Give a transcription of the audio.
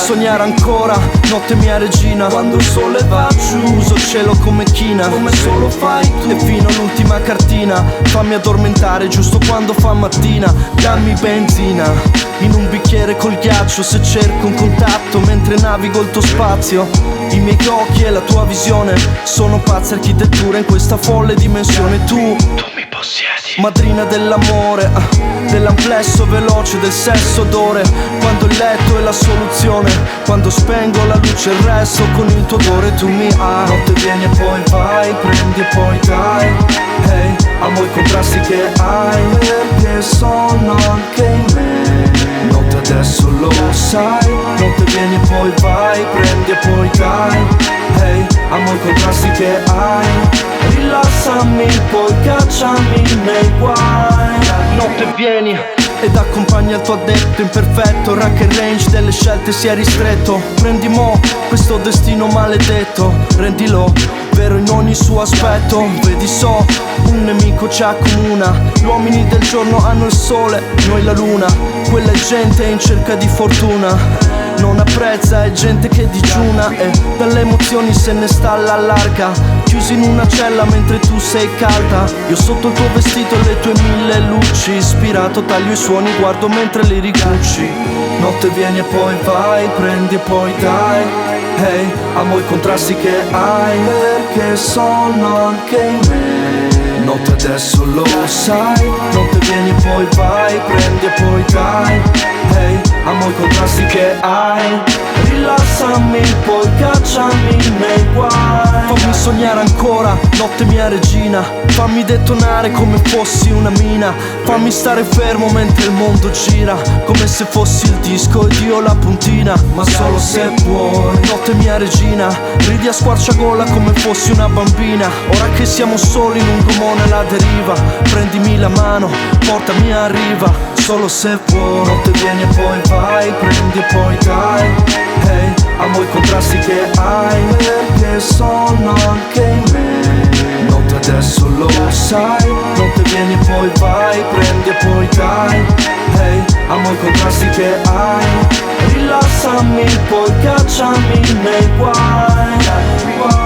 sognare ancora, notte mia regina. Quando il sole va giù, uso il cielo come china, come solo fai tu. E fino all'ultima cartina, fammi addormentare giusto quando fa mattina. Dammi benzina in un bicchiere col ghiaccio, se cerco un contatto mentre navigo il tuo spazio. I miei occhi e la tua visione sono pazza architettura in questa folle dimensione. Tu mi possiedi, madrina dell'amore, dell'amplesso veloce, del sesso odore. Quando il letto è la soluzione, quando spengo la luce il resto con il tuo odore tu mi hai. Notte vieni e poi vai, prendi e poi dai. Hey, amo i contrasti che hai, perché sono anche in me. Notte adesso lo sai, notte vieni e poi vai, prendi e poi dai. Hey, amo i contrasti che hai, rilassami poi cacciami nei guai. Notte vieni ed accompagna il tuo addetto imperfetto, ora che il range delle scelte si è ristretto. Prendi mo questo destino maledetto, rendilo vero in ogni suo aspetto. Vedi so, un nemico ci accomuna, gli uomini del giorno hanno il sole, noi la luna. Quella è gente in cerca di fortuna, non apprezza, è gente che digiuna e dalle emozioni se ne sta alla larga, chiusi in una cella mentre tu sei calda. Io sotto il tuo vestito e le tue mille luci, ispirato taglio i suoni, guardo mentre li ricucci. Notte vieni e poi vai, prendi e poi dai. Hey, amo i contrasti che hai, perché sono anche in me. Notte adesso lo sai, notte vieni e poi vai, prendi e poi dai. Hey, amo i contrasti che hai, rilassami poi cacciami nei guai. Fammi sognare ancora, notte mia regina, fammi detonare come fossi una mina. Fammi stare fermo mentre il mondo gira, come se fossi il disco ed io la puntina. Ma solo se vuoi, notte mia regina, ridi a squarciagola come fossi una bambina. Ora che siamo soli in un gommone alla deriva, prendimi la mano, portami a riva. Solo se vuoi, notte vieni e poi vai, prendi e poi dai. Hey, amo i contrasti che hai, perché sono anche in me. Notte adesso lo sai, notte vieni e poi vai, prendi e poi dai. Hey, amo i contrasti che hai, rilassami poi cacciami nei guai.